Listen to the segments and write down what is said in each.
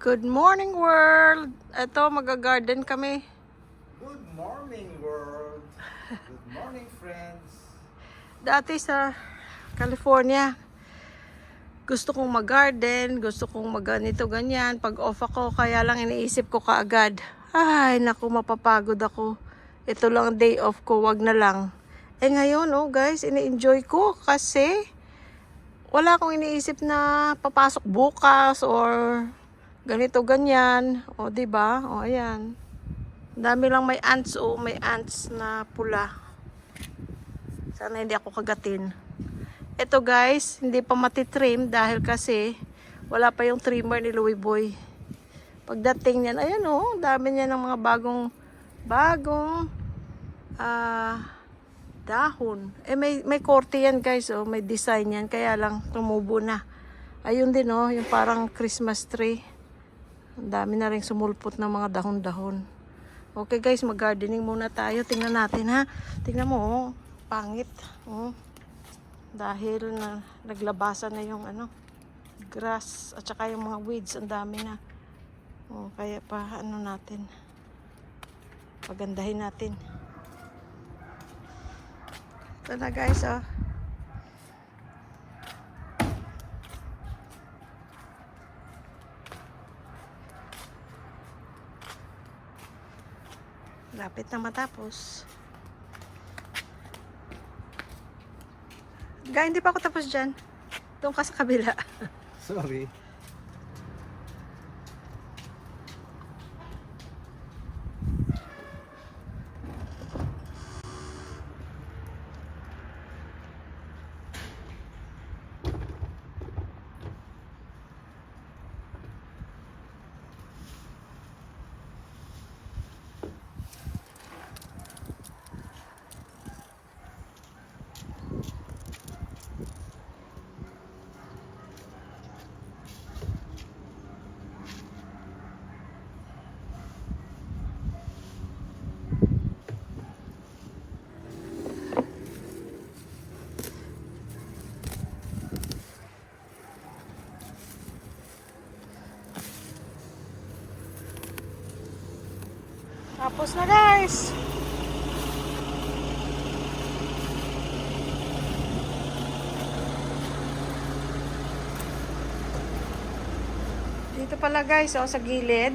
Good morning world! Ito, mag-garden kami. Good morning, world. Good morning, friends. Dati sa California, gusto kong mag-garden, gusto kong mag-ganito, ganyan. Pag off ako, kaya lang iniisip ko kaagad. Ay, naku, mapapagod ako. Ito lang day off ko, wag na lang. Eh ngayon, oh guys, ini-enjoy ko kasi wala akong iniisip na papasok bukas or ganito, ganyan. O, diba? O, ayan. Dami lang may ants, oh. May ants na pula. Sana hindi ako kagatin. Ito guys, hindi pa matitrim dahil kasi wala pa yung trimmer ni Louie Boy. Pagdating niyan, ayan oh, dami niya ng mga bagong dahon. Eh may korte yan guys, oh, may design yan, kaya lang tumubo na. Ayun din oh, yung parang Christmas tree. Ang dami na rin sumulpot ng mga dahon-dahon. Okay guys, mag-gardening muna tayo. Tingnan natin ha. Tingnan mo oh, pangit. Oh. Dahil na naglabasan na yung grass at saka yung mga weeds, ang dami na. Oh, kaya pa natin. Pagandahin natin. Ito na guys oh. Lapit na matapos. Guys, hindi pa ako tapos dyan. Doon ka sa kabila. Sorry. Tapos na guys. Dito pala guys, oh, sa gilid.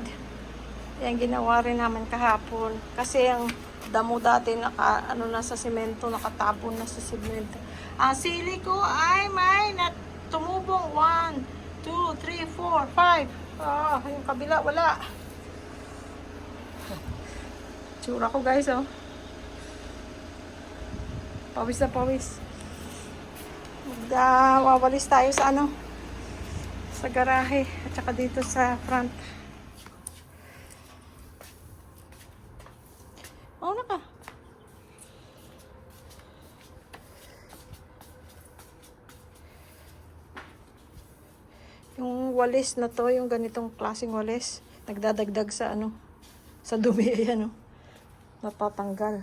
Yan ginawa rin naman kahapon. Kasi ang damo dati na sa semento, nakatabon na sa semento. Ang sili ko ay may tumubong 1, 2, 3, 4, 5. Ah, yung kabila wala. Tsura ko guys oh. Pawis na pawis. Wawalis tayo sa sa garahe at saka dito sa front. Oh, naka. Yung walis na to, yung ganitong klaseng walis, nagdadagdag sa sa dumi, ayan oh. Natatanggal.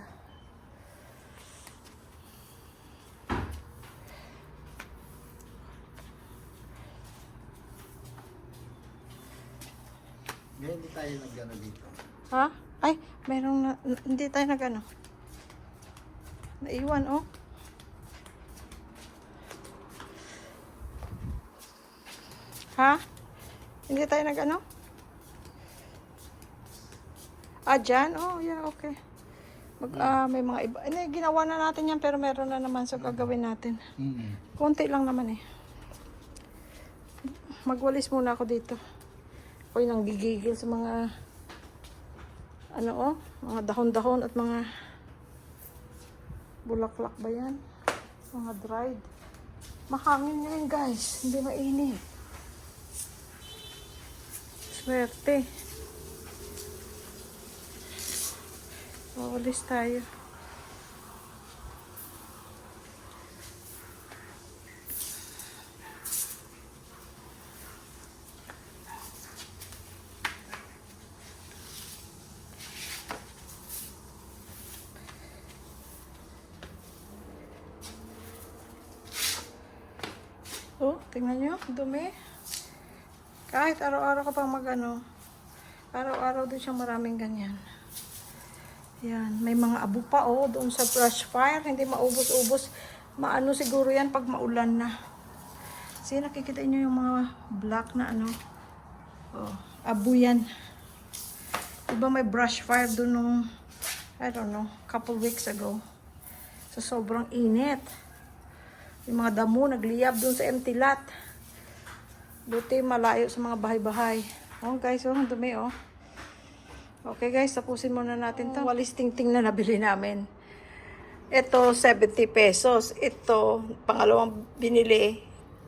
Ngayon hindi tayo nag-ano dito. Ha? Ay, mayroong hindi tayo naiwan oh. Ha? Hindi tayo dyan? Oh, yeah, okay. May mga iba. Ginawa na natin yan pero meron na naman so gagawin natin. Konti lang naman eh. Magwalis muna ako dito. Ako'y nanggigigil sa mga mga dahon-dahon at mga bulaklak ba yan? Mga dried. Mahangin ngayon guys, hindi mainit. Swerte. Wawalis tayo. Oh, tingnan nyo, dumi. Kahit araw-araw ka pang mag-ano, araw-araw din siyang maraming ganyan. Yan, may mga abo pa doon sa brush fire, hindi maubos-ubos. Maano siguro yan pag maulan na. Kasi nakikita niyo yung mga black na ano. Oh, abo yan. Diba may brush fire doon nung, I don't know, couple weeks ago. So sobrang init. Yung mga damo nagliyab doon sa empty lot. Buti malayo sa mga bahay-bahay. Oh guys, ang dumi oh. Okay guys, tapusin muna natin to. Walis tingting na nabili namin. Ito, 70 pesos. Ito, pangalawang binili,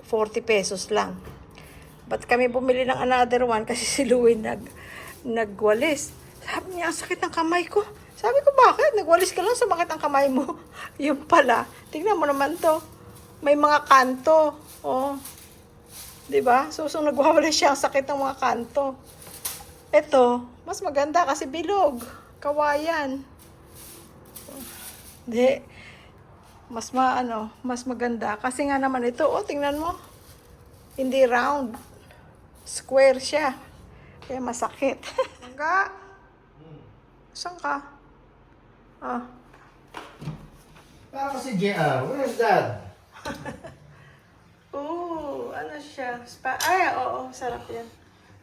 40 pesos lang. Ba't kami bumili ng another one? Kasi si Louie nagwalis. Sabi niya, ang sakit ng kamay ko. Sabi ko, bakit? Nagwalis ka lang, sumakit ang kamay mo. Yung pala. Tingnan mo naman to. May mga kanto. Oh. Diba? So nagwawalis siya, ang sakit ng mga kanto. Ito, mas maganda kasi bilog. Kawayan. Hindi. Mas maganda. Kasi nga naman ito, oh, tingnan mo. Hindi round. Square siya. Kaya masakit. Sangka? Saan ka? Ah. Parang si JR. Where's that? Oh, ano siya? Ay, oo, sarap yan.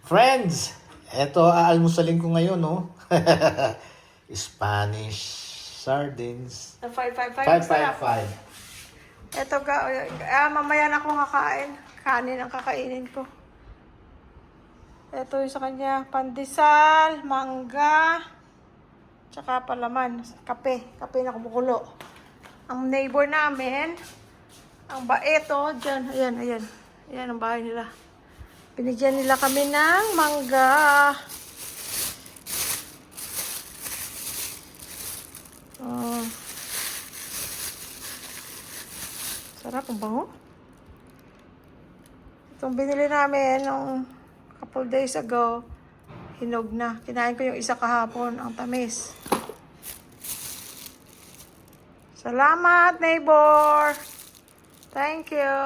Friends, eto aalmusalin ko ngayon, no? Spanish sardines. Na 555. Sarap. 555. Eto mamaya na ako kakain. Kanin ang kakainin ko. Eto yung sa kanya, pandesal, mangga, tsaka palaman, kape na kumukulo. Ang neighbor namin, ang baeto, dyan, ayan ang bahay nila. Binigyan nila kami ng mangga. Oh. Sarap, ang bango. Itong binili namin nung couple days ago, hinog na. Kinain ko yung isa kahapon, ang tamis. Salamat, neighbor! Thank you!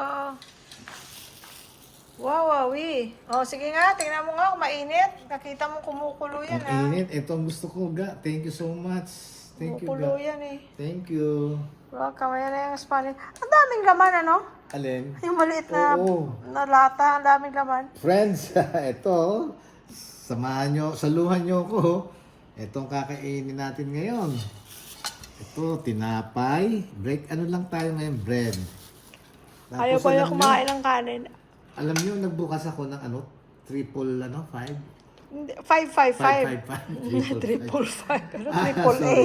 Wow, wawi. Oh, sige nga, tingnan mo nga kung mainit. Nakita mo kumukulo yan, Ang init. Ito ang gusto ko, ga. Thank you so much. Thank you, Kumukulo ga. yan eh. Thank you. Welcome, ayan na yung Spanish. Ang daming laman, ano? Alin? Yung maliit na, Oo. na lata, ang daming laman. Friends, ito, samahan nyo, saluhan nyo ko. Itong kakainin natin ngayon. Ito, tinapay. Ano lang tayo ngayon? Bread. Ayaw ko na kumain ng kanin. Alam nyo, nagbukas ako ng triple, 5? 555. 555. Triple 5. Ano, triple A.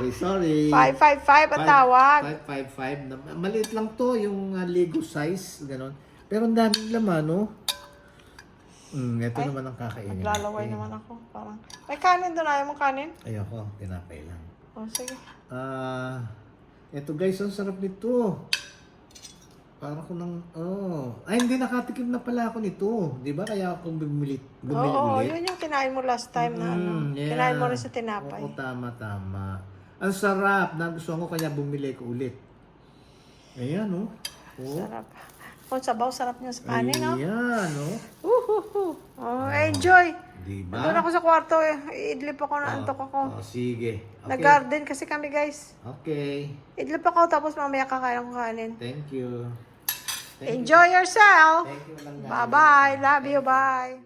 Sorry. 555 ang tawag. 555. Maliit lang to, yung Lego size, gano'n. Pero ang daming laman, no? Ito naman ang kakainin. Naglalaway naman ako. Parang, may kanin doon. Ayaw mong kanin? Ayoko, tinapay lang. Oh, sige. Ito guys, ang sarap nito. Parang ako ay hindi nakatikim na pala ako nito. Di ba? Kaya ako bumili Oo, ulit. yun yung kinain mo last time na ano. Yeah. Kinain mo rin sa tinapay. Oo, tama. Ang sarap. Nagustuhan ko kaya bumili ko ulit. Ayan, oh. Sarap. Kung sabaw, sarap niya sa kanin, no? Ayan, oh. Oh, enjoy. Diba? Doon ako sa kwarto eh. Idlip ako na antok ako. Sige. Okay. Nag-garden kasi kami, guys. Okay. Idlip ako tapos mamaya kakain ko kanin. Thank you. Enjoy yourself. Thank you lang. Bye-bye. Love you. Bye.